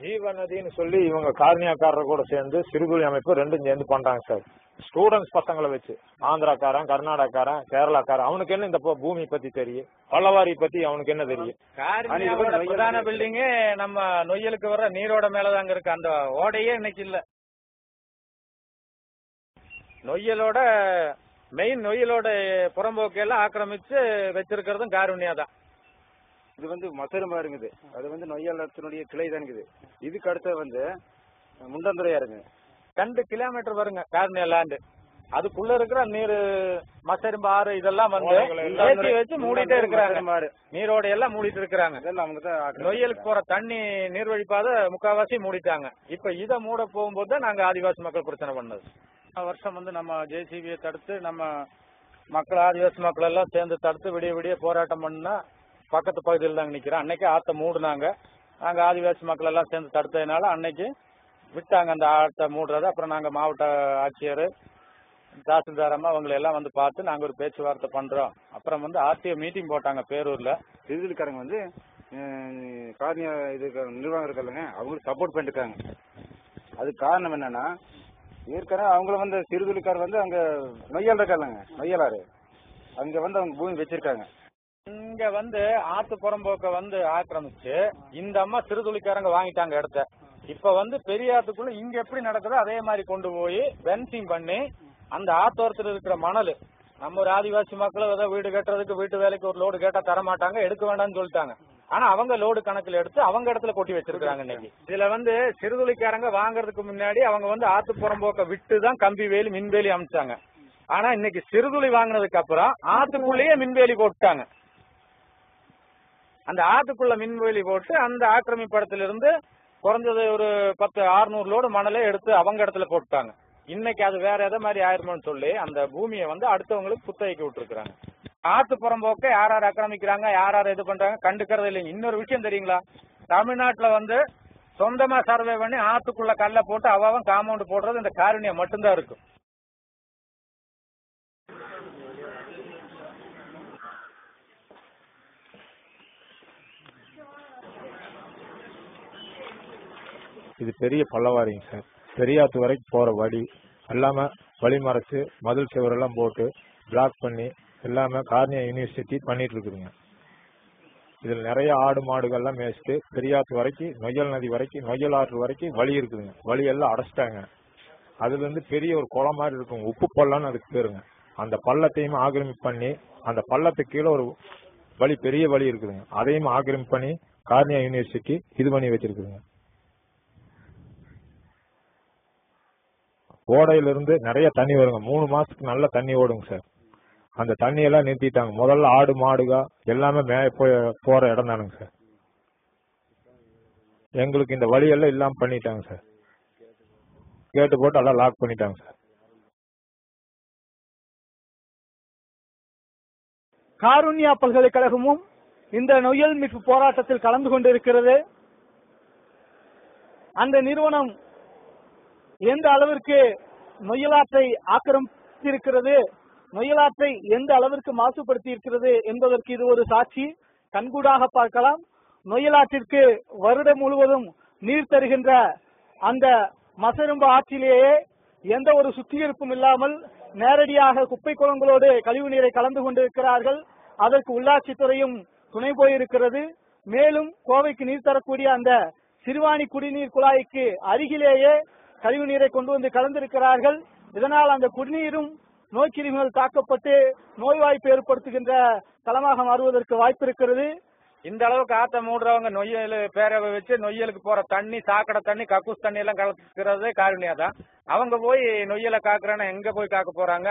ஜீவநதின்னு சொல்லி இவங்க காரணியாக்காரர் கூட சேர்ந்து சிறுகுழி அமைப்பு ரெண்டும் சேர்ந்து பண்றாங்க சார். ஸ்டூடெண்ட்ஸ் பசங்களை வச்சு ஆந்திராக்காரன், கர்நாடகாக்காரன், கேரளாக்காரன். அவனுக்கு என்ன இந்த பூமி பத்தி தெரியும்? பல்லவாரி பத்தி அவனுக்கு என்ன தெரியும்? பிரதான பில்டிங் நம்ம நொய்யலுக்கு வர நீரோட மேலதாங்க இருக்கு. அந்த ஓடையே இன்னைக்கு இல்ல. நொய்யலோட நொய்யலோட புறம்போக்கையெல்லாம் ஆக்கிரமிச்சு வச்சிருக்கிறதும் காரணியா தான். இது மசருமா இருக்குது. அது நொய்யலத்தினுடைய கிளை தான் இருக்குது. இதுக்கு அடுத்த முண்டந்துறையா இருக்கு. 2 கிலோமீட்டர் வருங்க காரணியா லேண்ட். அதுக்குள்ள இருக்கிற நீர் மசரும்பு ஆறு இதெல்லாம் ஏற்றி வச்சு மூடிட்டே இருக்கிறாங்க. நீரோட எல்லாம் மூடிட்டு இருக்கிறாங்க. நொய்யலுக்கு போற தண்ணி நீர்வழிப்பாத முக்காவாசி மூடிட்டாங்க. இப்ப இதை மூட போகும்போது தான் நாங்க ஆதிவாசி மக்கள் பிரச்சனை பண்ணது. வருஷம் நம்ம ஜேசிபியை தடுத்து நம்ம மக்கள் ஆதிவாசி மக்கள் எல்லாம் சேர்ந்து தடுத்து விடிய விடிய போராட்டம் பண்ணா பக்கத்து பகுதியில் தாங்க நிக்கிறோம். அன்னைக்கு ஆத்த மூடுனாங்க. நாங்க ஆதிவாசி மக்கள் எல்லாம் சேர்ந்து தடுத்ததுனால அன்னைக்கு விட்டாங்க அந்த ஆட்டை மூடுறத. அப்புறம் நாங்க மாவட்ட ஆட்சியர், தாசில்தாரம்மா அவங்களை எல்லாம் பார்த்து நாங்க ஒரு பேச்சுவார்த்தை பண்றோம். அப்புறம் ஆர்டிஓ மீட்டிங் போட்டாங்க பேரூர்ல. சிறுதொழில்காரங்க காரணியா இது நிர்வாகம் இருக்கலங்க, அவங்களுக்கு சப்போர்ட் பண்ணிருக்காங்க. அதுக்கு காரணம் என்னன்னா, ஏற்கனவே அவங்கள சிறுதொழில்காரர் அங்க நொய்யல் இருக்காங்க, நொய்யலாறு அங்க அவங்க பூமி வச்சிருக்காங்க. இங்க ஆத்து புறம்போக்க ஆக்கிரமிச்சு இந்த அம்மா சிறுதுளிக்காரங்க வாங்கிட்டாங்க இடத்த. இப்ப பெரிய ஆத்துக்குள்ள இங்க எப்படி நடக்குதோ அதே மாதிரி கொண்டு போய் பென்சிங் பண்ணி அந்த ஆத்தோரத்துல இருக்கிற மணல் நம்ம ஒரு ஆதிவாசி மக்கள் ஏதோ வீடு கட்டுறதுக்கு வீட்டு வேலைக்கு ஒரு லோடு கேட்டா தரமாட்டாங்க, எடுக்க வேண்டாம்னு சொல்லிட்டாங்க. ஆனா அவங்க லோடு கணக்குல எடுத்து அவங்க இடத்துல கொட்டி வச்சிருக்காங்க. இன்னைக்கு இதுல சிறுதுளிக்காரங்க வாங்குறதுக்கு முன்னாடி அவங்க ஆத்து புறம்போக்க விட்டுதான் கம்பி வேலி மின்வேலி அமைச்சாங்க. ஆனா இன்னைக்கு சிறுதுளி வாங்கினதுக்கு அப்புறம் ஆத்துக்குள்ளேயே மின்வேலி போட்டுட்டாங்க. அந்த ஆத்துக்குள்ள மின்வேலி போட்டு அந்த ஆக்கிரமிப்படத்திலிருந்து குறைஞ்சது ஒரு 600 லோடு மணலே எடுத்து அவங்க இடத்துல போட்டுட்டாங்க. இன்னைக்கு அது வேற எதை மாதிரி ஆயிருமோன்னு சொல்லி அந்த பூமியை அடுத்தவங்களுக்கு குத்தகைக்கு விட்டுருக்காங்க. ஆத்து புறம்போக்க யார் யார் ஆக்கிரமிக்கிறாங்க, யார் யார் இது பண்றாங்க கண்டுக்கிறது இல்லைங்க. இன்னொரு விஷயம் தெரியுங்களா, தமிழ்நாட்டுல சொந்தமா சர்வே பண்ணி ஆத்துக்குள்ள கல்ல போட்டு அவன் காம்பவுண்ட் போடுறது இந்த காரணியா மட்டும்தான் இருக்கும். இது பெரிய பல்லவாரிங்க சார். பெரியாத்து வரைக்கும் போற வழி எல்லாமே வழி மறைச்சு மதில் சுவரெல்லாம் போட்டு பிளாக் பண்ணி எல்லாமே கார்னியா யூனிவர்சிட்டி பண்ணிட்டு இருக்குதுங்க. இதுல நிறைய ஆடு மாடுகள்லாம் மேய்ச்சிட்டு பெரியாத்து வரைக்கும், நொய்யல் நதி வரைக்கும், நொய்யல் ஆறு வரைக்கும் வழி இருக்குதுங்க. வழி எல்லாம் அடைச்சிட்டாங்க. அதுல பெரிய ஒரு குளம் மாதிரி இருக்கும், உப்பு பள்ளம்னு அதுக்கு பேருங்க. அந்த பள்ளத்தையும் ஆக்கிரமிப்பு பண்ணி அந்த பள்ளத்துக்கு கீழே ஒரு வழி, பெரிய வழி இருக்குதுங்க. அதையும் ஆக்கிரமிப்பு பண்ணி கார்னியா யூனிவர்சிட்டி இது பண்ணி வச்சிருக்குதுங்க. ஓடையில இருந்து நிறைய தண்ணி வருங்க. 3 மாசத்துக்கு நல்ல தண்ணி ஓடுங்க சார். அந்த தண்ணியெல்லாம் நிறுத்திட்டாங்க. முதல்ல ஆடு மாடுக எல்லாமே மேய போற இடம் தானுங்க சார். எங்களுக்கு இந்த வழியெல்லாம் இல்லாம பண்ணிட்டாங்க சார். கேட்டு போட்டு எல்லாம் லாக் பண்ணிட்டாங்க சார். காருண்யா பல்கலைக்கழகமும் இந்த நொய்யல் மீட்பு போராட்டத்தில் கலந்து கொண்டிருக்கிறது. அந்த நிறுவனம் எந்த அளவிற்கு நொய்யலாற்றை ஆக்கிரமித்திருக்கிறது, நொய்யலாற்றை எந்த அளவிற்கு மாசுபடுத்தி இருக்கிறது என்பதற்கு இது ஒரு சாட்சி. கண்கூடாக பார்க்கலாம். நொய்யலாற்றிற்கு வருடம் முழுவதும் நீர் தருகின்ற அந்த மசரும்பு ஆற்றிலேயே எந்த ஒரு சுத்திகரிப்பும் இல்லாமல் நேரடியாக குப்பை குளங்களோடு கழிவு நீரை கலந்து கொண்டிருக்கிறார்கள். அதற்கு உள்ளாட்சித்துறையும் துணை போயிருக்கிறது. மேலும் கோவைக்கு நீர் தரக்கூடிய அந்த சிறுவாணி குடிநீர் குழாய்க்கு அருகிலேயே கழிவு நீரை கொண்டு வந்து கலந்திருக்கிறார்கள். இதனால் அந்த குடிநீரும் நோய்க்கிருமிகள் தாக்கப்பட்டு நோய் வாய்ப்பு ஏற்படுத்துகின்ற தளமாக மாறுவதற்கு வாய்ப்பு இருக்கிறது. இந்த அளவுக்கு ஆத்த மூடுறவங்க நொய்யல் பேரவை வச்சு நொய்யலுக்கு போற தண்ணி, சாக்கடை தண்ணி, கக்கூஸ் தண்ணி எல்லாம் கலக்கிறது காரணியா தான். அவங்க போய் நொய்யலை காக்குறானா எங்க போய் காக்க போறாங்க?